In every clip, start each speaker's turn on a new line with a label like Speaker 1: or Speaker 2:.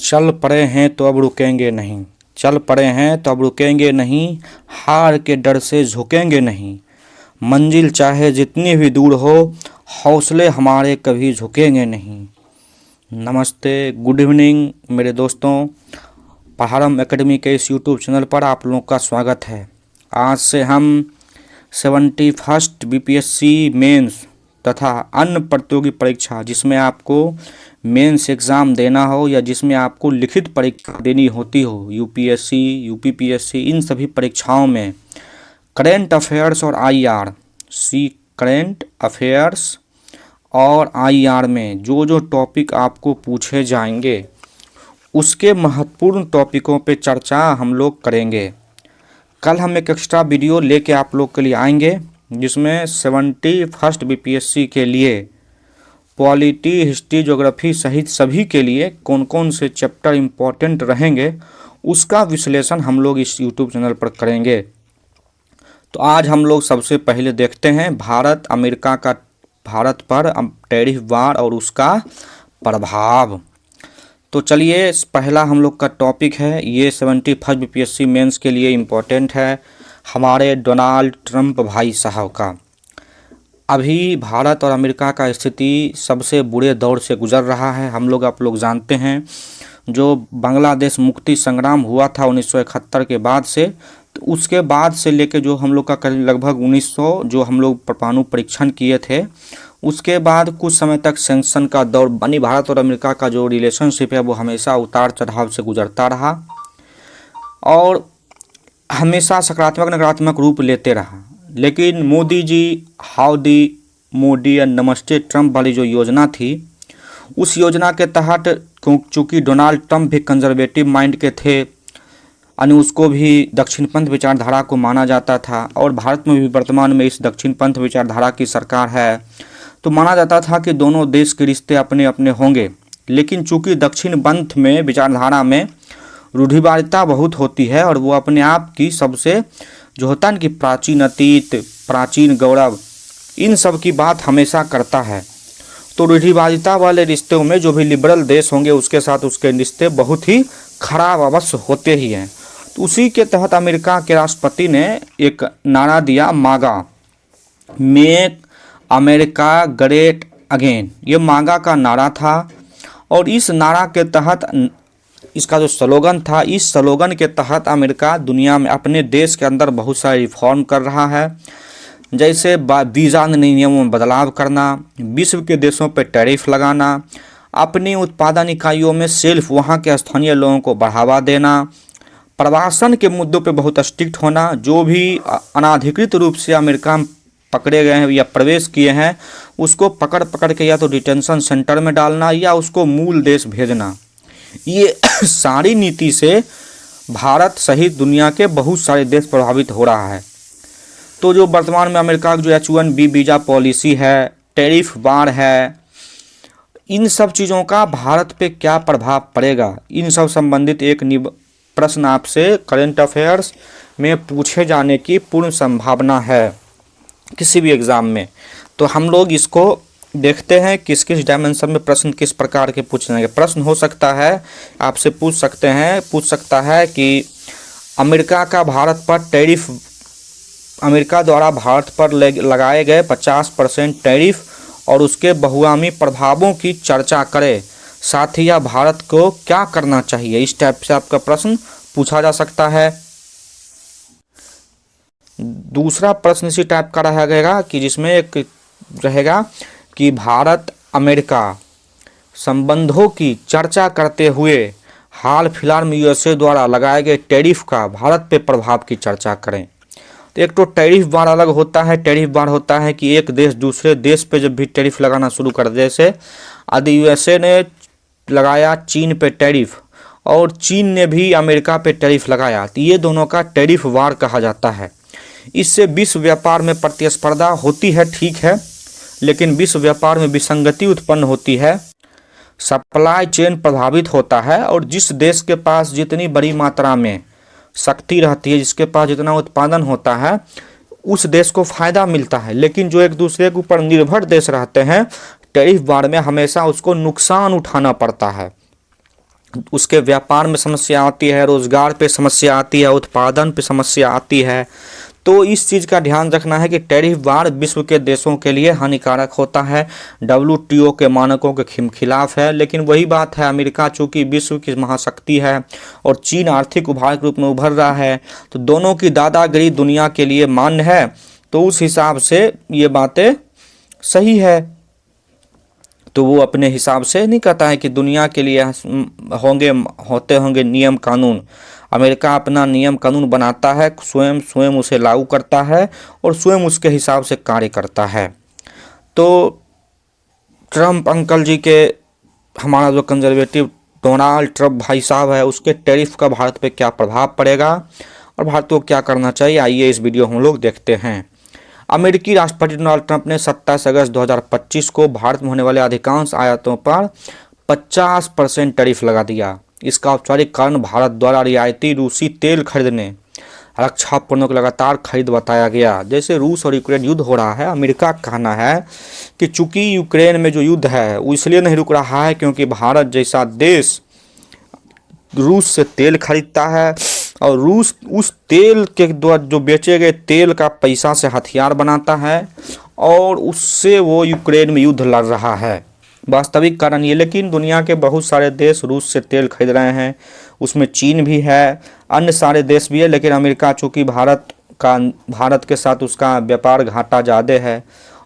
Speaker 1: चल पड़े हैं तो अब रुकेंगे नहीं, चल पड़े हैं तो अब रुकेंगे नहीं, हार के डर से झुकेंगे नहीं। मंजिल चाहे जितनी भी दूर हो, हौसले हमारे कभी झुकेंगे नहीं। नमस्ते, गुड इवनिंग मेरे दोस्तों। पहाड़म एकेडमी के इस यूट्यूब चैनल पर आप लोगों का स्वागत है। आज से हम 71st बीपीएससी मेंस तथा अन्य प्रतियोगी परीक्षा जिसमें आपको मेंस एग्ज़ाम देना हो या जिसमें आपको लिखित परीक्षा देनी होती हो, यूपीएससी, यूपीपीएससी, इन सभी परीक्षाओं में करेंट अफेयर्स और आईआर करेंट अफेयर्स और आईआर में जो जो टॉपिक आपको पूछे जाएंगे उसके महत्वपूर्ण टॉपिकों पे चर्चा हम लोग करेंगे। कल हम एक एक्स्ट्रा वीडियो लेके आप लोग के लिए आएंगे जिसमें 71st बीपीएससी के लिए पॉलिटी, हिस्ट्री, ज्योग्राफी सहित सभी के लिए कौन कौन से चैप्टर इम्पोर्टेंट रहेंगे उसका विश्लेषण हम लोग इस यूट्यूब चैनल पर करेंगे। तो आज हम लोग सबसे पहले देखते हैं भारत पर टैरिफ वार और उसका प्रभाव। तो चलिए, पहला हम लोग का टॉपिक है, ये 71st बीपीएससी मेंस के लिए इम्पोर्टेंट है, हमारे डोनाल्ड ट्रंप भाई साहब का। अभी भारत और अमेरिका का स्थिति सबसे बुरे दौर से गुजर रहा है। आप लोग जानते हैं, जो बांग्लादेश मुक्ति संग्राम हुआ था 1971 के बाद से, तो उसके बाद से लेके जो हम लोग का लगभग 1900 जो हम लोग परमाणु परीक्षण किए थे, उसके बाद कुछ समय तक सेंक्शन का दौर बनी। भारत और अमेरिका का जो रिलेशनशिप है वो हमेशा उतार चढ़ाव से गुजरता रहा और हमेशा सकारात्मक नकारात्मक रूप लेते रहा। लेकिन मोदी जी हाउडी मोदी या नमस्ते ट्रंप वाली जो योजना थी, उस योजना के तहत चूँकि डोनाल्ड ट्रंप भी कंजर्वेटिव माइंड के थे, यानी उसको भी दक्षिणपंथ विचारधारा को माना जाता था और भारत में भी वर्तमान में इस दक्षिणपंथ विचारधारा की सरकार है, तो माना जाता था कि दोनों देश के रिश्ते अपने अपने होंगे। लेकिन चूँकि दक्षिणपंथ में विचारधारा में रूढ़िवादिता बहुत होती है और वो अपने आप की सबसे जो होता है कि प्राचीन अतीत, प्राचीन गौरव, इन सब की बात हमेशा करता है। तो रूढ़िवादिता वाले रिश्तों में जो भी लिबरल देश होंगे उसके साथ उसके रिश्ते बहुत ही खराब अवश्य होते ही हैं। तो उसी के तहत अमेरिका के राष्ट्रपति ने एक नारा दिया, मागा, मेक अमेरिका ग्रेट अगेन। ये मागा का नारा था और इस नारा के तहत इसका जो स्लोगन था, इस स्लोगन के तहत अमेरिका दुनिया में अपने देश के अंदर बहुत सारे रिफॉर्म कर रहा है, जैसे वीज़ा नियमों में बदलाव करना, विश्व के देशों पर टैरिफ लगाना, अपनी उत्पादन इकाइयों में सेल्फ वहाँ के स्थानीय लोगों को बढ़ावा देना, प्रवासन के मुद्दों पे बहुत स्ट्रिक्ट होना, जो भी अनाधिकृत रूप से अमेरिका में पकड़े गए हैं या प्रवेश किए हैं उसको पकड़ के या तो डिटेंशन सेंटर में डालना या उसको मूल देश भेजना। ये सारी नीति से भारत सहित दुनिया के बहुत सारे देश प्रभावित हो रहा है। तो जो वर्तमान में अमेरिका की जो H1B वीज़ा पॉलिसी है, टैरिफ वार है, इन सब चीज़ों का भारत पे क्या प्रभाव पड़ेगा, इन सब संबंधित एक प्रश्न आपसे करेंट अफेयर्स में पूछे जाने की पूर्ण संभावना है किसी भी एग्ज़ाम में। तो हम लोग इसको देखते हैं किस किस डायमेंशन में प्रश्न किस प्रकार के पूछेंगे। प्रश्न हो सकता है, आपसे पूछ सकता है कि अमेरिका का भारत पर टैरिफ, अमेरिका द्वारा भारत पर लगाए गए 50% टैरिफ और उसके बहुआमी प्रभावों की चर्चा करें, साथ ही भारत को क्या करना चाहिए। इस टाइप से आपका प्रश्न पूछा जा सकता है। दूसरा प्रश्न इसी टाइप का रहेगा कि जिसमें एक रहेगा कि भारत अमेरिका संबंधों की चर्चा करते हुए हाल फिलहाल में यूएसए द्वारा लगाए गए टैरिफ का भारत पे प्रभाव की चर्चा करें। तो एक तो टैरिफ बार अलग होता है, टैरिफ बार होता है कि एक देश दूसरे देश पे जब भी टैरिफ लगाना शुरू कर दे, जैसे यदि यूएसए ने लगाया चीन पे टैरिफ और चीन ने भी अमेरिका पे टैरिफ लगाया, तो ये दोनों का टैरिफ वार कहा जाता है। इससे विश्व व्यापार में प्रतिस्पर्धा होती है, ठीक है, लेकिन विश्व व्यापार में विसंगति उत्पन्न होती है, सप्लाई चेन प्रभावित होता है और जिस देश के पास जितनी बड़ी मात्रा में शक्ति रहती है, जिसके पास जितना उत्पादन होता है, उस देश को फ़ायदा मिलता है। लेकिन जो एक दूसरे के ऊपर निर्भर देश रहते हैं, टैरिफ वार में हमेशा उसको नुकसान उठाना पड़ता है। उसके व्यापार में समस्या आती है, रोजगार पे समस्या आती है, उत्पादन पे समस्या आती है। तो इस चीज़ का ध्यान रखना है कि टैरिफ वार विश्व के देशों के लिए हानिकारक होता है, WTO के मानकों के खिलाफ है। लेकिन वही बात है, अमेरिका चूंकि विश्व की महाशक्ति है और चीन आर्थिक उभार के रूप में उभर रहा है, तो दोनों की दादागिरी दुनिया के लिए मान्य है। तो उस हिसाब से ये बातें सही है। तो वो अपने हिसाब से नहीं कहता है कि दुनिया के लिए होते होंगे नियम कानून। अमेरिका अपना नियम कानून बनाता है, स्वयं स्वयं उसे लागू करता है और स्वयं उसके हिसाब से कार्य करता है। तो ट्रम्प अंकल जी के, हमारा जो कंजर्वेटिव डोनाल्ड ट्रम्प भाई साहब है, उसके टैरिफ का भारत पे क्या प्रभाव पड़ेगा और भारत को क्या करना चाहिए, आइए इस वीडियो हम लोग देखते हैं। अमेरिकी राष्ट्रपति डोनाल्ड ट्रंप ने 27 अगस्त 2025 को भारत में होने वाले अधिकांश आयातों पर 50% टैरिफ लगा दिया। इसका औपचारिक कारण भारत द्वारा रियायती रूसी तेल खरीदने, रक्षा उपकरणों की लगातार खरीद बताया गया। जैसे रूस और यूक्रेन युद्ध हो रहा है, अमेरिका का कहना है कि चूंकि यूक्रेन में जो युद्ध है वो इसलिए नहीं रुक रहा है क्योंकि भारत जैसा देश रूस से तेल खरीदता है और रूस उस तेल के द्वारा जो बेचे गए तेल का पैसा से हथियार बनाता है और उससे वो यूक्रेन में युद्ध लड़ रहा है। वास्तविक कारण ये, लेकिन दुनिया के बहुत सारे देश रूस से तेल खरीद रहे हैं, उसमें चीन भी है, अन्य सारे देश भी है। लेकिन अमेरिका चूँकि भारत के साथ उसका व्यापार घाटा ज़्यादा है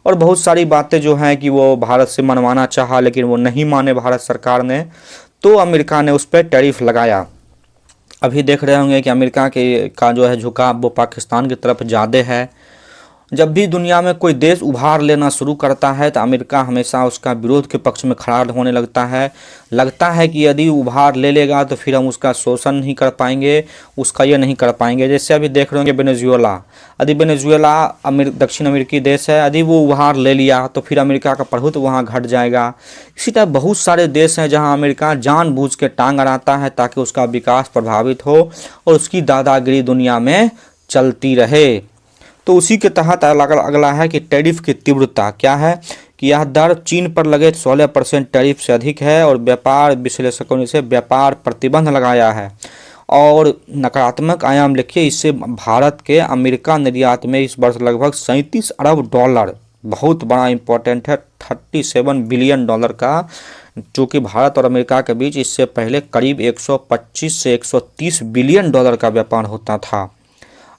Speaker 1: और बहुत सारी बातें जो हैं कि वो भारत से मनवाना चाहा लेकिन वो नहीं माने भारत सरकार ने, तो अमेरिका ने उस पर टैरिफ लगाया। अभी देख रहे होंगे कि अमेरिका का जो है झुकाव वो पाकिस्तान की तरफ ज़्यादा है। जब भी दुनिया में कोई देश उभार लेना शुरू करता है तो अमेरिका हमेशा उसका विरोध के पक्ष में खड़ा होने लगता है कि यदि उभार ले लेगा तो फिर हम उसका शोषण नहीं कर पाएंगे, उसका ये नहीं कर पाएंगे। जैसे अभी देख रहे होंगे वेनेजुएला, यदि वेनेजुएला दक्षिण अमेरिकी देश है, यदि वो उभार ले लिया तो फिर अमेरिका का प्रभुत्व वहाँ घट जाएगा। इसी तरह बहुत सारे देश हैं जहाँ अमेरिका जानबूझ के टांग अड़ाता है ताकि उसका विकास प्रभावित हो और उसकी दादागिरी दुनिया में चलती रहे। तो उसी के तहत अगला है कि टैरिफ की तीव्रता क्या है, कि यह दर चीन पर लगे 16% टैरिफ से अधिक है और व्यापार विश्लेषकों ने इसे व्यापार प्रतिबंध लगाया है। और नकारात्मक आयाम लिखिए, इससे भारत के अमेरिका निर्यात में इस वर्ष लगभग 37 अरब डॉलर, बहुत बड़ा इंपॉर्टेंट है, 37 बिलियन डॉलर का, जो कि भारत और अमेरिका के बीच इससे पहले करीब 125 से 130 बिलियन डॉलर का व्यापार होता था।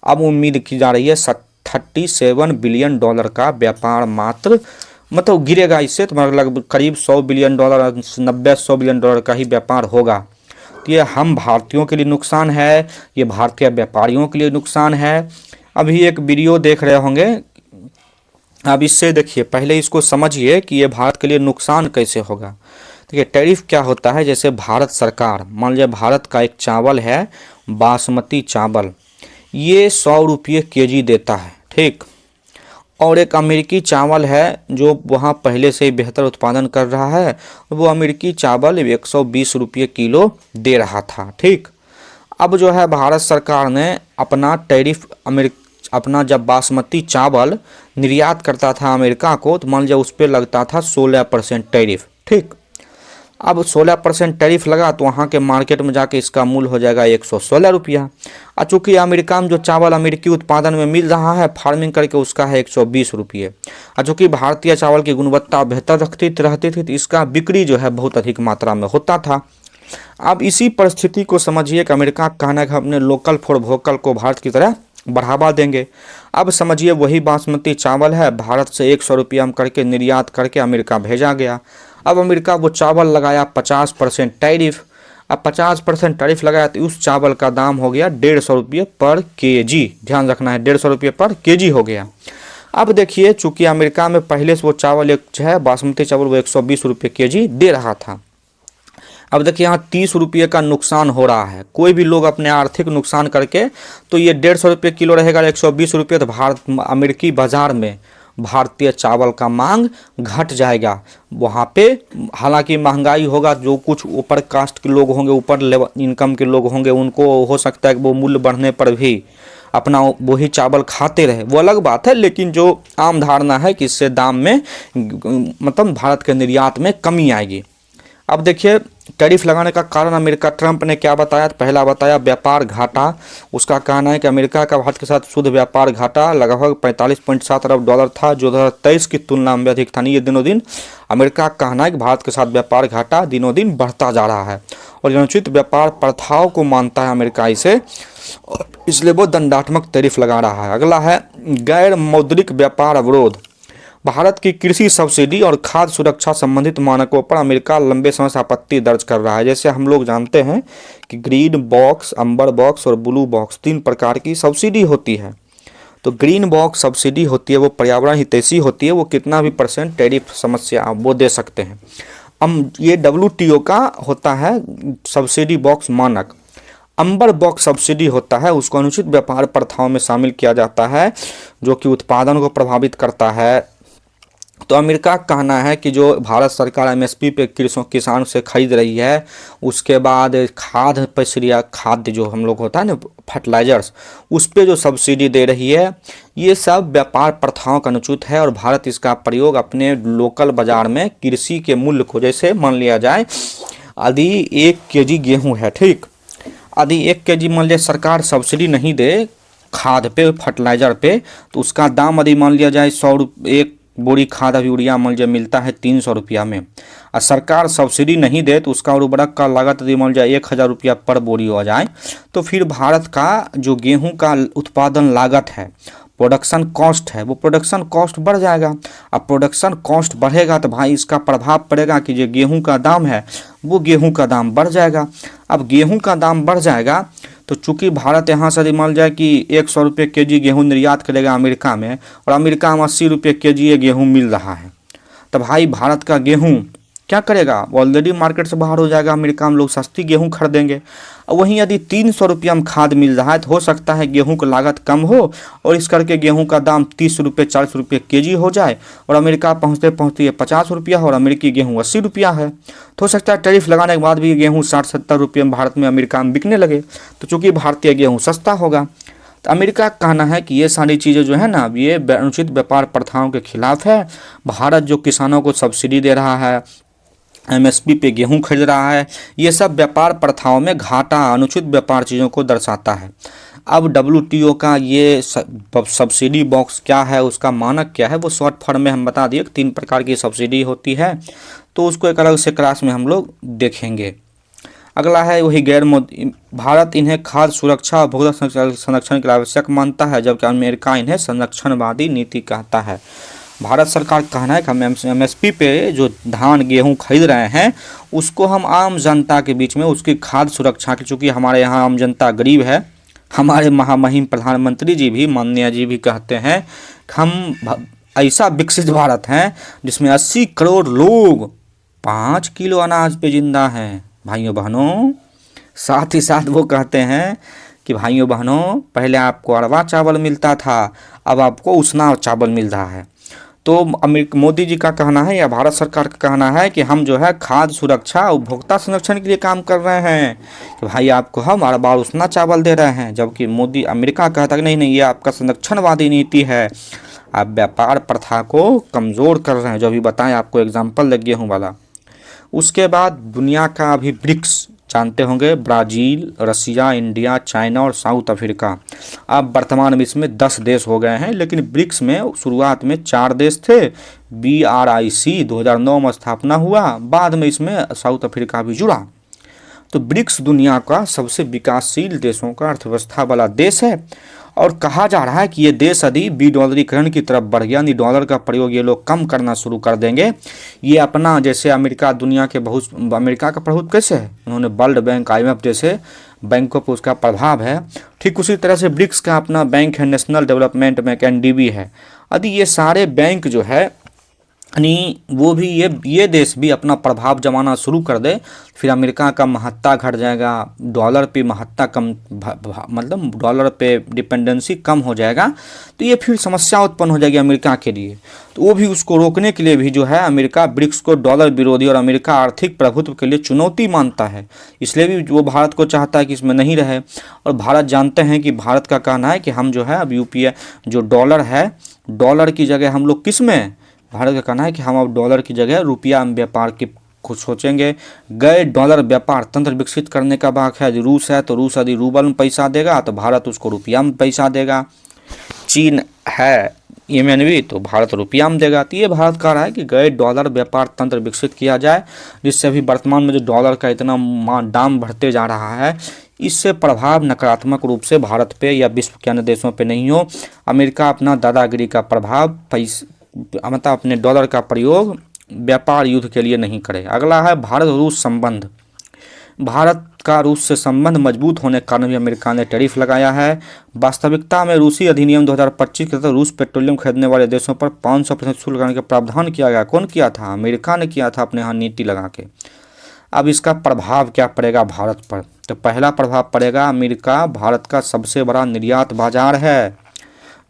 Speaker 1: अब उम्मीद की जा रही है 37 बिलियन डॉलर का व्यापार मात्र मतलब गिरेगा इससे, तो मतलब करीब 100 बिलियन डॉलर 90-100 बिलियन डॉलर का ही व्यापार होगा। तो ये हम भारतीयों के लिए नुकसान है, ये भारतीय व्यापारियों के लिए नुकसान है। अभी एक वीडियो देख रहे होंगे, अब इससे देखिए, पहले इसको समझिए कि ये भारत के लिए नुकसान कैसे होगा। देखिए टैरिफ क्या होता है, जैसे भारत सरकार, मान लीजिए भारत का एक चावल है बासमती चावल, ये 100 रुपये केजी देता है, ठीक। और एक अमेरिकी चावल है जो वहाँ पहले से ही बेहतर उत्पादन कर रहा है, वो अमेरिकी चावल 120 रुपये किलो दे रहा था, ठीक। अब जो है भारत सरकार ने अपना टैरिफ अपना जब बासमती चावल निर्यात करता था अमेरिका को, तो मान लीजिए उस पर लगता था 16% टैरिफ, ठीक। अब 16% टैरिफ लगा तो वहाँ के मार्केट में जाके इसका मूल्य हो जाएगा 116 रुपया। और चूँकि अमेरिका में जो चावल अमेरिकी उत्पादन में मिल रहा है फार्मिंग करके, उसका है 120 रुपये। और चूँकि भारतीय चावल की गुणवत्ता बेहतर रहती थी तो इसका बिक्री जो है बहुत अधिक मात्रा में होता था। अब इसी परिस्थिति को समझिए कि अमेरिका का कहना है कि अपने लोकल फॉर वोकल को भारत की तरह बढ़ावा देंगे। अब समझिए वही बासमती चावल है, भारत से 100 रुपया हम करके निर्यात करके अमेरिका भेजा गया। अब अमेरिका वो चावल लगाया 50% टैरिफ। अब 50% टैरिफ लगाया तो उस चावल का दाम हो गया 150 रुपये पर केजी, ध्यान रखना है 150 रुपये पर केजी हो गया। अब देखिए चूँकि अमेरिका में पहले से वो चावल एक जो है बासमती चावल वो 120 रुपये केजी दे रहा था। अब देखिए यहाँ 30 रुपये का नुकसान हो रहा है, कोई भी लोग अपने आर्थिक नुकसान करके, तो ये 150 रुपये किलो रहेगा 120 रुपये, तो अमेरिकी बाज़ार में भारतीय चावल का मांग घट जाएगा। वहाँ पे हालांकि महंगाई होगा, जो कुछ ऊपर कास्ट के लोग होंगे, ऊपर लेवल इनकम के लोग होंगे, उनको हो सकता है कि वो मूल्य बढ़ने पर भी अपना वही चावल खाते रहे, वो अलग बात है। लेकिन जो आम धारणा है कि इससे दाम में मतलब भारत के निर्यात में कमी आएगी। अब देखिए टैरिफ लगाने का कारण अमेरिका, ट्रंप ने क्या बताया? पहला बताया व्यापार घाटा। उसका कहना है कि अमेरिका का भारत के साथ शुद्ध व्यापार घाटा लगभग 45.7 अरब डॉलर था, जो 2023 की तुलना में अधिक था। नहीं, ये दिनों दिन अमेरिका का कहना है कि भारत के साथ व्यापार घाटा दिनों दिन बढ़ता जा रहा है और अनुचित व्यापार प्रथाओं को मानता है अमेरिका इसे, इसलिए वो दंडात्मक टैरिफ लगा रहा है। अगला है गैर मौद्रिक व्यापार अवरोध। भारत की कृषि सब्सिडी और खाद्य सुरक्षा संबंधित मानकों पर अमेरिका लंबे समय से आपत्ति दर्ज कर रहा है। जैसे हम लोग जानते हैं कि ग्रीन बॉक्स, अम्बर बॉक्स और ब्लू बॉक्स 3 प्रकार की सब्सिडी होती है। तो ग्रीन बॉक्स सब्सिडी होती है वो पर्यावरण हितैषी होती है, वो कितना भी % टैरिफ समस्या वो दे सकते हैं। अब ये WTO का होता है सब्सिडी बॉक्स मानक। अम्बर बॉक्स सब्सिडी होता है, उसको अनुचित व्यापार प्रथाओं में शामिल किया जाता है जो कि उत्पादन को प्रभावित करता है। तो अमेरिका का कहना है कि जो भारत सरकार MSP पे किसान से खरीद रही है, उसके बाद खाद्य प्रक्रिया, खाद्य जो हम लोग होता है ना फर्टिलाइजर्स, उस पे जो सब्सिडी दे रही है, ये सब व्यापार प्रथाओं का अनुचित है और भारत इसका प्रयोग अपने लोकल बाजार में कृषि के मूल्य को, जैसे मान लिया जाए यदि 1 kg गेहूँ है, ठीक, यदि 1 kg मान लिया सरकार सब्सिडी नहीं दे खाद पे, फर्टिलाइजर पे, तो उसका दाम यदि मान लिया जाए 100 रुपये, एक बोरी खाद यूरिया मान लीजिए मिलता है 300 रुपया में, और सरकार सब्सिडी नहीं दे तो उसका उर्वरक का लागत यदि मान लीजिए 1000 रुपया पर बोरी हो जाए, तो फिर भारत का जो गेहूं का उत्पादन लागत है, प्रोडक्शन कॉस्ट है, वो प्रोडक्शन कॉस्ट बढ़ जाएगा। अब प्रोडक्शन कॉस्ट बढ़ेगा तो भाई इसका प्रभाव पड़ेगा कि जो गेहूं का दाम है वो गेहूं का दाम बढ़ जाएगा। अब गेहूं का दाम बढ़ जाएगा तो चूंकि भारत यहाँ से मान जाए कि 100 रुपये kg गेहूँ निर्यात करेगा अमेरिका में, और अमेरिका में 80 रुपये kg ये गेहूँ मिल रहा है, तो भाई भारत का गेहूँ क्या करेगा? ऑलरेडी मार्केट से बाहर हो जाएगा, अमेरिका में लोग सस्ती गेहूँ खरीदेंगे। और वहीं यदि 300 रुपया में खाद मिल रहा है तो हो सकता है गेहूं की लागत कम हो और इस करके गेहूं का दाम 30 रुपये 40 रुपये kg हो जाए और अमेरिका पहुंचते पहुंचते ये 50 रुपया हो और अमेरिकी गेहूं 80 रुपया है, तो हो सकता है टैरिफ लगाने के बाद भी गेहूं 60-70 रुपये में भारत में, अमेरिका में बिकने लगे, तो चूँकि भारतीय गेहूँ सस्ता होगा। तो अमेरिका का कहना है कि ये सारी चीज़ें जो है ना, ये अनुचित व्यापार प्रथाओं के खिलाफ है। भारत जो किसानों को सब्सिडी दे रहा है, MSP पे गेहूं खरीद रहा है, ये सब व्यापार प्रथाओं में घाटा, अनुचित व्यापार चीज़ों को दर्शाता है। अब WTO का ये सब्सिडी बॉक्स क्या है, उसका मानक क्या है, वो शॉर्ट फॉर्म में हम बता दिए। 3 प्रकार की सब्सिडी होती है, तो उसको एक अलग से क्लास में हम लोग देखेंगे। अगला है वही भारत इन्हें खाद्य सुरक्षा और भोजन संरक्षण के लिए आवश्यक मानता है, जबकि अमेरिका इन्हें संरक्षणवादी नीति कहता है। भारत सरकार का कहना है कि हम MSP पे जो धान गेहूं खरीद रहे हैं उसको हम आम जनता के बीच में उसकी खाद्य सुरक्षा की, चूँकि हमारे यहाँ आम जनता गरीब है, हमारे महामहिम प्रधानमंत्री जी भी, माननीय जी भी कहते हैं कि हम ऐसा विकसित भारत हैं जिसमें 80 करोड़ लोग 5 किलो अनाज पे जिंदा हैं भाइयों बहनों। साथ ही साथ वो कहते हैं कि भाइयों बहनों, पहले आपको अरवा चावल मिलता था, अब आपको उसना चावल मिल रहा है। तो मोदी जी का कहना है या भारत सरकार का कहना है कि हम जो है खाद्य सुरक्षा उपभोक्ता संरक्षण के लिए काम कर रहे हैं, कि भाई आपको हम हर बार उसना चावल दे रहे हैं, जबकि मोदी अमेरिका कहता है कि नहीं नहीं, ये आपका संरक्षणवादी नीति है, आप व्यापार प्रथा को कमज़ोर कर रहे हैं, जो अभी बताएं आपको एग्जाम्पल लग गेहूँ वाला। उसके बाद दुनिया का अभी ब्रिक्स जानते होंगे, ब्राज़ील, रसिया, इंडिया, चाइना और साउथ अफ्रीका। अब वर्तमान में इसमें 10 देश हो गए हैं, लेकिन ब्रिक्स में शुरुआत में 4 देश थे। BRIC 2009 में स्थापना हुआ, बाद में इसमें साउथ अफ्रीका भी जुड़ा। तो ब्रिक्स दुनिया का सबसे विकासशील देशों का अर्थव्यवस्था वाला देश है और कहा जा रहा है कि ये देश यदि डॉलरीकरण की तरफ बढ़ गया, यानी डॉलर का प्रयोग ये लोग कम करना शुरू कर देंगे, ये अपना, जैसे अमेरिका दुनिया के अमेरिका का प्रभुत्व कैसे है, उन्होंने वर्ल्ड बैंक, IMF जैसे बैंकों पर उसका प्रभाव है, ठीक उसी तरह से ब्रिक्स का अपना बैंक है, नेशनल डेवलपमेंट बैंक NDB है। यदि ये सारे बैंक जो है यानी वो भी ये देश भी अपना प्रभाव जमाना शुरू कर दे, फिर अमेरिका का महत्ता घट जाएगा, डॉलर पे महत्ता कम, मतलब डॉलर पे डिपेंडेंसी कम हो जाएगा, तो ये फिर समस्या उत्पन्न हो जाएगी अमेरिका के लिए। तो वो भी उसको रोकने के लिए भी जो है अमेरिका ब्रिक्स को डॉलर विरोधी और अमेरिका आर्थिक प्रभुत्व के लिए चुनौती मानता है, इसलिए भी वो भारत को चाहता है कि इसमें नहीं रहे। और भारत जानते हैं कि भारत का कहना है कि हम जो है अब UPI जो डॉलर है, डॉलर की जगह हम लोग किस में, भारत का कहना है कि हम अब डॉलर की जगह रुपया में व्यापार कुछ सोचेंगे। गए डॉलर व्यापार तंत्र विकसित करने का बात है। रूस है तो रूस यदि रूबल में पैसा देगा तो भारत उसको रुपया में पैसा देगा। चीन है यमनवी तो भारत रुपया में देगा। तो ये भारत कह रहा है कि गए डॉलर व्यापार तंत्र विकसित किया जाए, जिससे अभी वर्तमान में जो डॉलर का इतना दाम बढ़ते जा रहा है, इससे प्रभाव नकारात्मक रूप से भारत पे या विश्व के अन्य देशों पे नहीं हो। अमेरिका अपना दादागिरी का प्रभाव मतलब अपने डॉलर का प्रयोग व्यापार युद्ध के लिए नहीं करे। अगला है भारत रूस संबंध। भारत का रूस से संबंध मजबूत होने के कारण भी अमेरिका ने टैरिफ लगाया है। वास्तविकता में रूसी अधिनियम 2025 के तहत रूस पेट्रोलियम खरीदने वाले देशों पर 500% शुल्क लगाने का प्रावधान किया गया। कौन किया था? अमेरिका ने किया था अपने यहाँ नीति लगा के। अब इसका प्रभाव क्या पड़ेगा भारत पर? तो पहला प्रभाव पड़ेगा, अमेरिका भारत का सबसे बड़ा निर्यात बाजार है,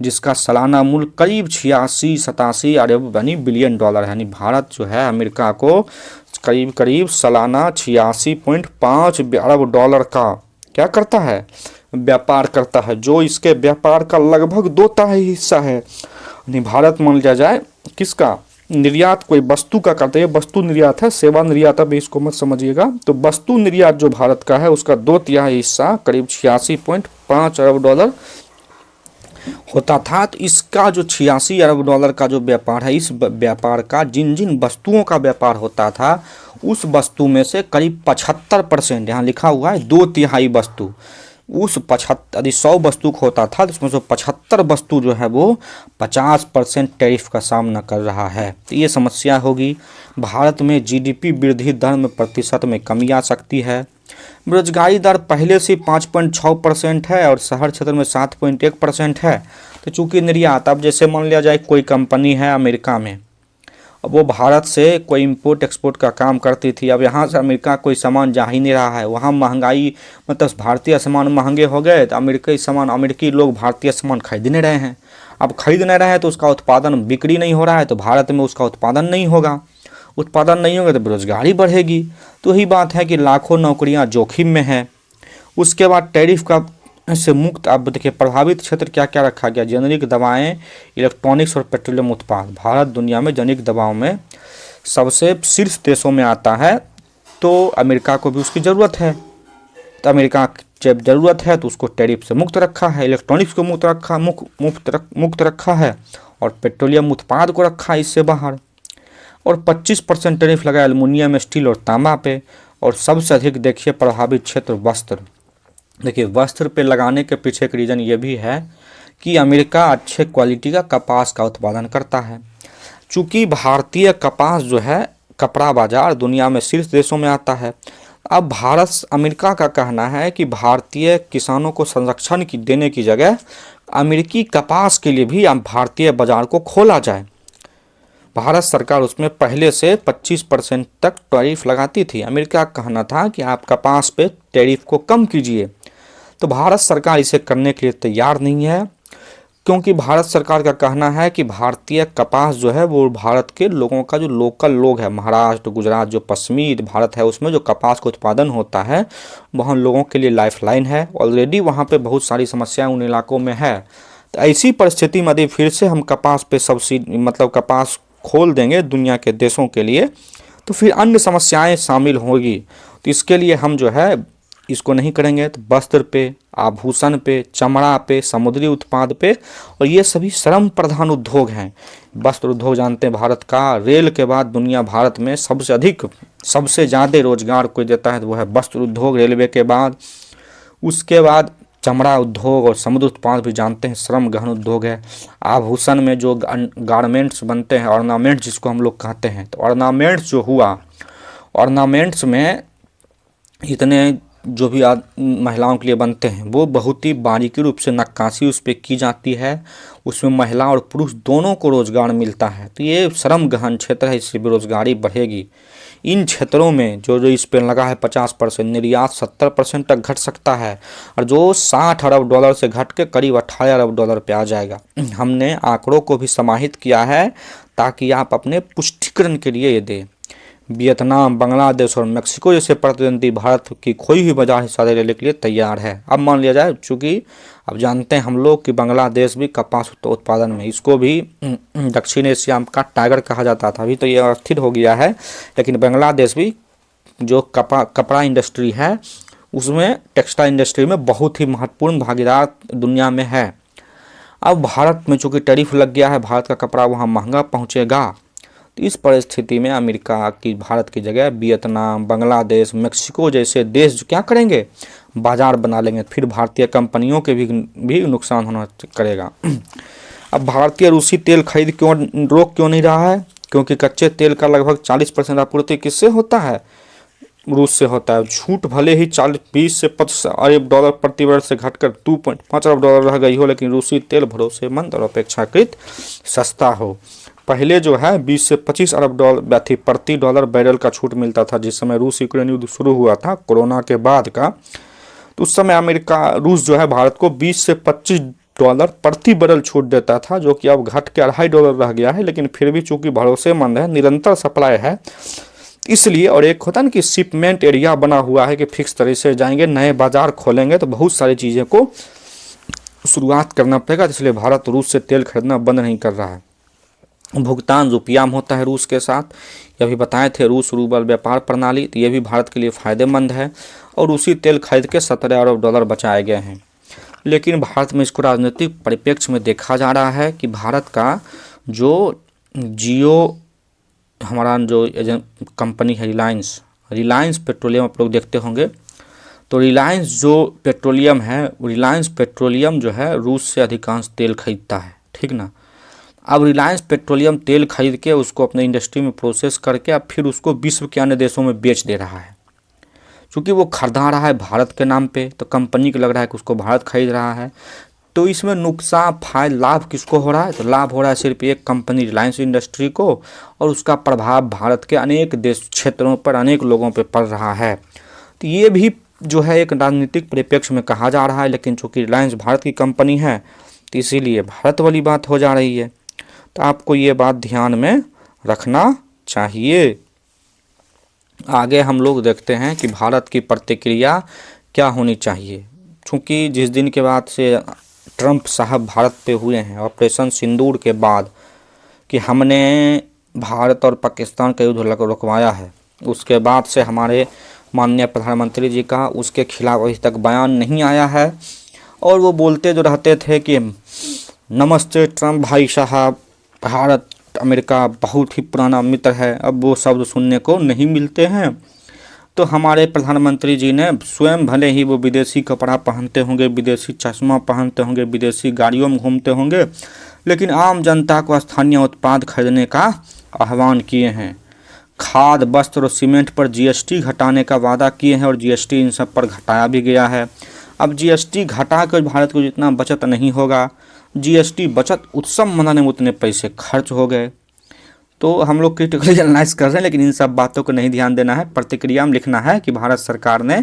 Speaker 1: जिसका सालाना मूल्य करीब 86-87 अरब यानी बिलियन डॉलर है। यानी भारत जो है अमेरिका को करीब करीब सालाना 86.5 अरब डॉलर का क्या करता है? व्यापार करता है, जो इसके व्यापार का लगभग 2/3 हिस्सा है। यानी भारत मान लिया जाए किसका निर्यात, कोई वस्तु का करते हैं। वस्तु निर्यात है, सेवा निर्यात अभी इसको मत समझिएगा। तो वस्तु निर्यात जो भारत का है उसका 2/3 हिस्सा करीब 86.5 अरब डॉलर होता था। तो इसका जो 86 अरब डॉलर का जो व्यापार है, इस व्यापार का जिन जिन वस्तुओं का व्यापार होता था उस वस्तु में से करीब 75%, यहाँ लिखा हुआ है 2/3 वस्तु, उस 75 यदि 100 वस्तु का होता था तो उसमें से 75 वस्तु जो है वो 50% टैरिफ का सामना कर रहा है। तो ये समस्या होगी। भारत में जीडीपी वृद्धि दर में प्रतिशत में कमी आ सकती है। बेरोजगारी दर पहले से 5.6% है और शहर क्षेत्र में 7.1% है। तो चूंकि निर्यात, अब जैसे मान लिया जाए कोई कंपनी है अमेरिका में, अब वो भारत से कोई इंपोर्ट एक्सपोर्ट का काम करती थी, अब यहाँ से अमेरिका कोई सामान जा ही नहीं रहा है, वहाँ महंगाई मतलब भारतीय सामान महंगे हो गए तो अमेरिकी लोग भारतीय सामान खरीद नहीं रहे हैं। अब खरीद नहीं रहे हैं तो उसका उत्पादन बिक्री नहीं हो रहा है, तो भारत में उसका उत्पादन नहीं होगा। उत्पादन नहीं होगा तो बेरोजगारी बढ़ेगी। तो यही बात है कि लाखों नौकरियां जोखिम में हैं। उसके बाद टैरिफ का से मुक्त, अब देखिए प्रभावित क्षेत्र क्या क्या रखा गया। जेनरिक दवाएं, इलेक्ट्रॉनिक्स और पेट्रोलियम उत्पाद। भारत दुनिया में जेनरिक दवाओं में सबसे शीर्ष देशों में आता है, तो अमेरिका को भी उसकी ज़रूरत है। तो अमेरिका जब ज़रूरत है तो उसको टैरिफ से मुक्त रखा है, इलेक्ट्रॉनिक्स को मुक्त रखा है और पेट्रोलियम उत्पाद को रखा है इससे बाहर। और 25% टैरिफ लगाया एल्युमिनियम, स्टील और तांबा पे। और सबसे अधिक देखिए प्रभावित क्षेत्र वस्त्र। देखिए वस्त्र पे लगाने के पीछे एक रीज़न ये भी है कि अमेरिका अच्छे क्वालिटी का कपास का उत्पादन करता है। चूँकि भारतीय कपास जो है कपड़ा बाजार दुनिया में शीर्ष देशों में आता है। अब अमेरिका का कहना है कि भारतीय किसानों को संरक्षण देने की जगह अमेरिकी कपास के लिए भी भारतीय बाजार को खोला जाए। भारत सरकार उसमें पहले से 25% तक टैरिफ लगाती थी। अमेरिका का कहना था कि आप कपास पे टैरिफ को कम कीजिए। तो भारत सरकार इसे करने के लिए तैयार नहीं है, क्योंकि भारत सरकार का कहना है कि भारतीय कपास जो है वो भारत के लोगों का, जो लोकल लोग हैं महाराष्ट्र, गुजरात, जो पश्चिमी भारत है उसमें जो कपास का उत्पादन होता है वहाँ लोगों के लिए लाइफलाइन है। ऑलरेडी वहाँ पे बहुत सारी समस्याएं उन इलाकों में है। तो ऐसी परिस्थिति में यदि फिर से हम कपास पे सब्सिडी मतलब कपास खोल देंगे दुनिया के देशों के लिए तो फिर अन्य समस्याएं शामिल होगी। तो इसके लिए हम जो है इसको नहीं करेंगे। तो वस्त्र पे, आभूषण पे, चमड़ा पे, समुद्री उत्पाद पे, और ये सभी श्रम प्रधान उद्योग हैं। वस्त्र उद्योग जानते हैं भारत का रेल के बाद दुनिया भारत में सबसे ज़्यादा रोजगार कोई देता है तो वो है वस्त्र उद्योग रेलवे के बाद। उसके बाद चमड़ा उद्योग और समुद्र उत्पाद भी जानते हैं श्रम गहन उद्योग है। आभूषण में जो गारमेंट्स बनते हैं, ऑर्नामेंट्स जिसको हम लोग कहते हैं, तो ऑर्नामेंट्स जो हुआ, ऑर्नामेंट्स में इतने जो भी महिलाओं के लिए बनते हैं वो बहुत ही बारीकी रूप से नक्काशी उस पर की जाती है। उसमें महिला और पुरुष दोनों को रोजगार मिलता है। तो ये श्रम गहन क्षेत्र है, इससे बेरोजगारी बढ़ेगी। इन क्षेत्रों में जो इस पर लगा है 50%, निर्यात 70% तक घट सकता है और जो 60 अरब डॉलर से घट के करीब 18 अरब डॉलर पे आ जाएगा। हमने आंकड़ों को भी समाहित किया है ताकि आप अपने पुष्टिकरण के लिए ये दें। वियतनाम, बांग्लादेश और मेक्सिको जैसे प्रतिद्वंदी भारत की खोई हुई बाजार हिस्सा लेने के लिए तैयार है। अब मान लिया जाए, चूँकि अब जानते हैं हम लोग कि बांग्लादेश भी कपास उत्पादन में, इसको भी दक्षिण एशिया का टाइगर कहा जाता था, अभी तो ये अस्थिर हो गया है, लेकिन बांग्लादेश भी जो कपड़ा इंडस्ट्री है उसमें, टेक्सटाइल इंडस्ट्री में बहुत ही महत्वपूर्ण भागीदार दुनिया में है। अब भारत में चूँकि टैरिफ लग गया है, भारत का कपड़ा वहाँ महंगा पहुँचेगा, तो इस परिस्थिति में अमेरिका की भारत की जगह वियतनाम, बांग्लादेश, मेक्सिको जैसे देश जो क्या करेंगे, बाजार बना लेंगे, फिर भारतीय कंपनियों के भी नुकसान होना करेगा। अब भारतीय रूसी तेल खरीद रोक क्यों नहीं रहा है? क्योंकि कच्चे तेल का लगभग 40% आपूर्ति किससे होता है? रूस से होता है। छूट भले ही 20 से 25 अरब डॉलर प्रति वर्ष से घटकर 2.5 अरब डॉलर रह गई हो, लेकिन रूसी तेल भरोसेमंद और अपेक्षाकृत सस्ता हो। पहले जो है 20 से 25 अरब डॉलर प्रति डॉलर बैरल का छूट मिलता था जिस समय रूस यूक्रेन युद्ध शुरू हुआ था कोरोना के बाद का, तो उस समय रूस जो है भारत को 20 से 25 डॉलर प्रति बैरल छूट देता था, जो कि अब घट के $2.5 रह गया है, लेकिन फिर भी चूंकि भरोसेमंद है, निरंतर सप्लाई है, इसलिए। और एक होता है ना कि शिपमेंट एरिया बना हुआ है कि फिक्स तरह से जाएंगे, नए बाजार खोलेंगे तो बहुत सारी चीज़ें को शुरुआत करना पड़ेगा, इसलिए भारत रूस से तेल खरीदना बंद नहीं कर रहा है। भुगतान रुपया में होता है रूस के साथ, यह भी बताए थे, रूस रूबल व्यापार प्रणाली, तो ये भी भारत के लिए फ़ायदेमंद है, और रूसी तेल खरीद के 17 अरब डॉलर बचाए गए हैं। लेकिन भारत में इसको राजनीतिक परिप्रेक्ष्य में देखा जा रहा है कि भारत का जो जियो, हमारा जो कंपनी है रिलायंस पेट्रोलियम, आप लोग देखते होंगे, तो रिलायंस जो पेट्रोलियम है, रिलायंस पेट्रोलियम जो है रूस से अधिकांश तेल खरीदता है, ठीक ना। अब रिलायंस पेट्रोलियम तेल खरीद के उसको अपने इंडस्ट्री में प्रोसेस करके अब फिर उसको विश्व के अन्य देशों में बेच दे रहा है। क्योंकि वो खरीदा रहा है भारत के नाम पे, तो कंपनी को लग रहा है कि उसको भारत खरीद रहा है, तो इसमें नुकसान लाभ किसको हो रहा है? तो लाभ हो रहा है सिर्फ एक कंपनी रिलायंस इंडस्ट्री को, और उसका प्रभाव भारत के अनेक देश क्षेत्रों पर, अनेक लोगों पर पड़ रहा है। तो ये भी जो है एक राजनीतिक परिप्रेक्ष्य में कहा जा रहा है, लेकिन चूँकि रिलायंस भारत की कंपनी है तो इसीलिए भारत वाली बात हो जा रही है। तो आपको ये बात ध्यान में रखना चाहिए। आगे हम लोग देखते हैं कि भारत की प्रतिक्रिया क्या होनी चाहिए, क्योंकि जिस दिन के बाद से ट्रंप साहब भारत पे हुए हैं ऑपरेशन सिंदूर के बाद, कि हमने भारत और पाकिस्तान का युद्ध रुकवाया है, उसके बाद से हमारे माननीय प्रधानमंत्री जी का उसके खिलाफ अभी तक बयान नहीं आया है, और वो बोलते जो रहते थे कि नमस्ते ट्रंप भाई साहब, भारत अमेरिका बहुत ही पुराना मित्र है, अब वो शब्द सुनने को नहीं मिलते हैं। तो हमारे प्रधानमंत्री जी ने स्वयं, भले ही वो विदेशी कपड़ा पहनते होंगे, विदेशी चश्मा पहनते होंगे, विदेशी गाड़ियों में घूमते होंगे, लेकिन आम जनता को स्थानीय उत्पाद खरीदने का आह्वान किए हैं। खाद, वस्त्र और सीमेंट पर जीएसटी घटाने का वादा किए हैं, और जीएसटी इन सब पर घटाया भी गया है। अब जीएसटी घटा कर भारत को जितना बचत नहीं होगा, जीएसटी बचत उत्सव मनाने में उतने पैसे खर्च हो गए। तो हम लोग क्रिटिकली एनालाइज कर रहे हैं, लेकिन इन सब बातों को नहीं ध्यान देना है। प्रतिक्रिया में लिखना है कि भारत सरकार ने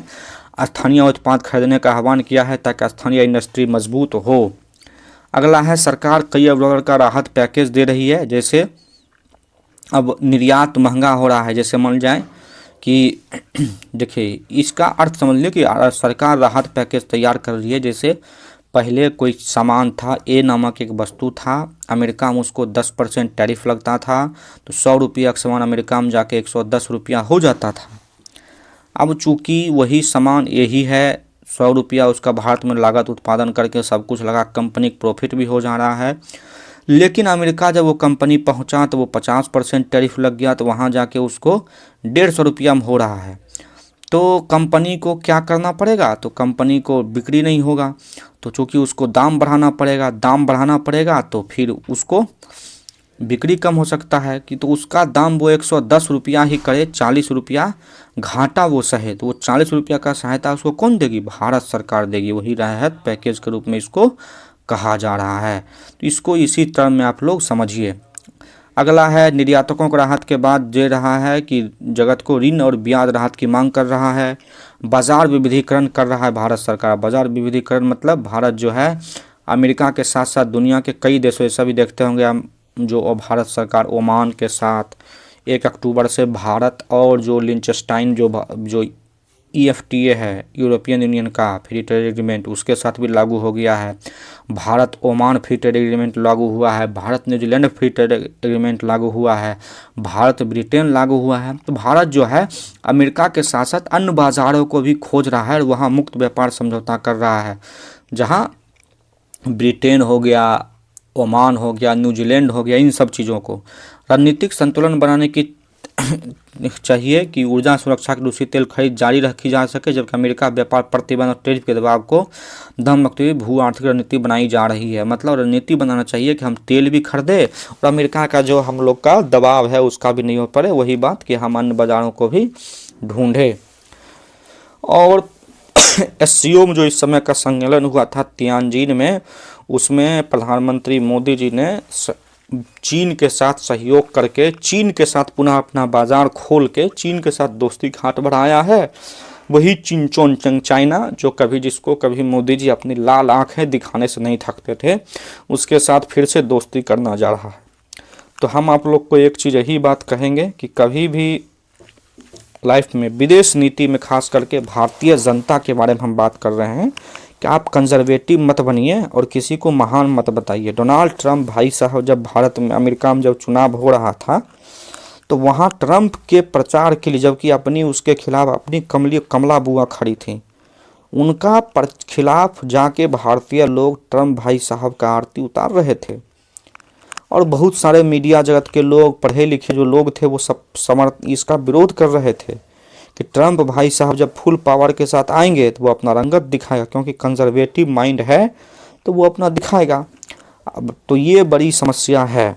Speaker 1: स्थानीय उत्पाद खरीदने का आह्वान किया है ताकि स्थानीय इंडस्ट्री मजबूत हो। अगला है, सरकार कई अरब डॉलर का राहत पैकेज दे रही है, जैसे अब निर्यात महंगा हो रहा है, जैसे मान जाए कि देखिए इसका अर्थ समझ लिए कि सरकार राहत पैकेज तैयार कर रही है। जैसे पहले कोई सामान था, ए नामक एक वस्तु था, अमेरिका में उसको 10% टैरिफ लगता था, तो 100 रुपया का सामान अमेरिका में जाके 110 रुपया हो जाता था। अब चूँकि वही सामान यही है, 100 रुपया उसका भारत में लागत उत्पादन करके सब कुछ लगा, कंपनी प्रॉफिट भी हो जा रहा है, लेकिन अमेरिका जब वो कंपनी पहुंचा तो वो 50% टैरिफ लग गया, तो वहाँ जाके उसको 150 रुपया में हो रहा है। तो कंपनी को क्या करना पड़ेगा? तो कंपनी को बिक्री नहीं होगा, तो चूँकि उसको दाम बढ़ाना पड़ेगा, तो फिर उसको बिक्री कम हो सकता है कि, तो उसका दाम वो 110 रुपया ही करे, 40 रुपया घाटा वो सहे, तो वो 40 रुपया का सहायता उसको कौन देगी? भारत सरकार देगी। वही राहत पैकेज के रूप में इसको कहा जा रहा है। तो इसको इसी टर्म में आप लोग समझिए। अगला है, निर्यातकों को राहत के बाद दे रहा है कि जगत को ऋण और ब्याज राहत की मांग कर रहा है। बाजार विविधीकरण कर रहा है भारत सरकार। बाजार विविधीकरण मतलब भारत जो है अमेरिका के साथ साथ दुनिया के कई देशों, ऐसा भी देखते होंगे हम, जो भारत सरकार ओमान के साथ, 1 अक्टूबर से भारत और जो लिंचेस्टाइन जो EFTA है यूरोपियन यूनियन का फ्री ट्रेड एग्रीमेंट, उसके साथ भी लागू हो गया है। Bharat Oman free trade agreement लागू हुआ है। Bharat New Zealand free trade agreement लागू हुआ है। भारत ब्रिटेन लागू हुआ है। तो भारत जो है अमेरिका के साथ साथ अन्य बाजारों को भी खोज रहा है और वहाँ मुक्त व्यापार समझौता कर रहा है। जहाँ ब्रिटेन हो गया, ओमान हो गया, न्यूजीलैंड हो गया, इन सब चीज़ों को रणनीतिक संतुलन बनाने की चाहिए कि ऊर्जा सुरक्षा की रूसी तेल खरीद जारी रखी जा सके, जबकि अमेरिका व्यापार प्रतिबंध और टैरिफ के दबाव को दम रखते हुए भू आर्थिक रणनीति बनाई जा रही है। मतलब रणनीति बनाना चाहिए कि हम तेल भी खरीदें और अमेरिका का जो हम लोग का दबाव है उसका भी नहीं हो पड़े। वही बात कि हम अन्य बाजारों को भी ढूंढें। और SCO में जो इस समय का सम्मेलन हुआ था तियानजिन में, उसमें प्रधानमंत्री मोदी जी ने चीन के साथ सहयोग करके, चीन के साथ पुनः अपना बाजार खोल के चीन के साथ दोस्ती का हाथ बढ़ाया है। वही चिंचोनचंग चाइना जो जिसको कभी मोदी जी अपनी लाल आंखें दिखाने से नहीं थकते थे, उसके साथ फिर से दोस्ती करना जा रहा है। तो हम आप लोग को एक चीज़ यही बात कहेंगे कि कभी भी लाइफ में विदेश नीति में खास करके भारतीय जनता के बारे में हम बात कर रहे हैं कि आप कंजर्वेटिव मत बनिए और किसी को महान मत बताइए। डोनाल्ड ट्रंप भाई साहब जब भारत में, अमेरिका में जब चुनाव हो रहा था तो वहाँ ट्रंप के प्रचार के लिए, जबकि अपनी उसके खिलाफ अपनी कमला बुआ खड़ी थी, उनका खिलाफ जाके भारतीय लोग ट्रंप भाई साहब का आरती उतार रहे थे। और बहुत सारे मीडिया जगत के लोग, पढ़े लिखे जो लोग थे, वो सब इसका विरोध कर रहे थे कि ट्रंप भाई साहब जब फुल पावर के साथ आएंगे तो वो अपना रंगत दिखाएगा, क्योंकि कंजर्वेटिव माइंड है तो वो अपना दिखाएगा। अब तो ये बड़ी समस्या है।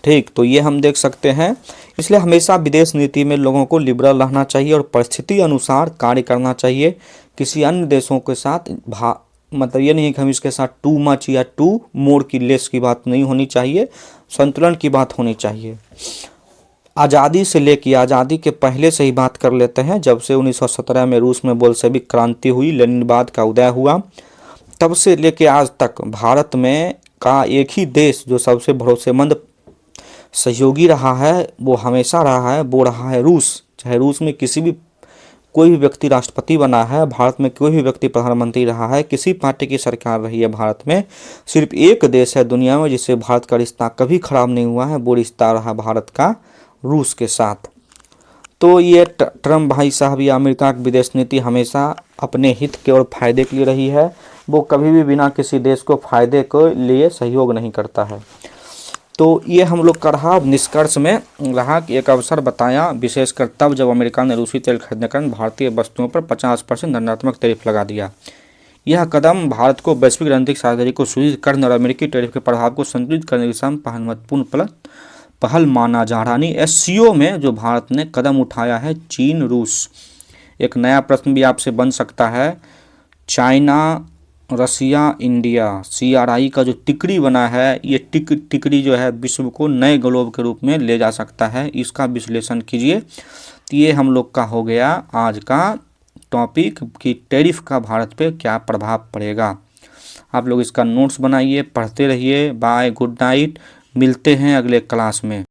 Speaker 1: ठीक, तो ये हम देख सकते हैं। इसलिए हमेशा विदेश नीति में लोगों को लिबरल रहना चाहिए और परिस्थिति अनुसार कार्य करना चाहिए। किसी अन्य देशों के साथ मतलब ये नहीं कि हम इसके साथ टू मच या टू मोर की लेस की बात नहीं होनी चाहिए, संतुलन की बात होनी चाहिए। आज़ादी से लेकर आज़ादी के पहले से ही बात कर लेते हैं। जब से 1917 में रूस में बोल्शेविक क्रांति हुई, लेनिनवाद का उदय हुआ, तब से लेके आज तक भारत में का एक ही देश जो सबसे भरोसेमंद सहयोगी रहा है, वो हमेशा रहा है, वो रहा है रूस। चाहे रूस में कोई भी व्यक्ति राष्ट्रपति बना है, भारत में कोई भी व्यक्ति प्रधानमंत्री रहा है, किसी पार्टी की सरकार रही है भारत में, सिर्फ एक देश है दुनिया में जिससे भारत का रिश्ता कभी खराब नहीं हुआ है, वो रिश्ता रहा भारत का रूस के साथ। तो ये ट्रंप भाई साहब या अमेरिका की विदेश नीति हमेशा अपने हित के और फायदे के लिए रही है। वो कभी भी बिना किसी देश को फायदे के लिए सहयोग नहीं करता है। तो ये हम लोग का रहा निष्कर्ष में रहा कि एक अवसर बताया, विशेषकर तब जब अमेरिका ने रूसी तेल खरीदने के कारण भारतीय वस्तुओं पर 50% दंडात्मक टैरिफ लगा दिया। यह कदम भारत को वैश्विक रणनीतिक साझेदारी को सुदृढ़ करने और अमेरिकी टैरिफ के प्रभाव को संतुलित करने की दिशा में महत्वपूर्ण पहल माना जा रहा। यानी SCO में जो भारत ने कदम उठाया है, चीन रूस, एक नया प्रश्न भी आपसे बन सकता है, चाइना रसिया इंडिया CRI का जो टिकरी बना है, ये टिकरी जो है विश्व को नए ग्लोब के रूप में ले जा सकता है, इसका विश्लेषण कीजिए। तो ये हम लोग का हो गया आज का टॉपिक कि टैरिफ का भारत पे क्या प्रभाव पड़ेगा। आप लोग इसका नोट्स बनाइए, पढ़ते रहिए। बाय, गुड नाइट, मिलते हैं अगले क्लास में।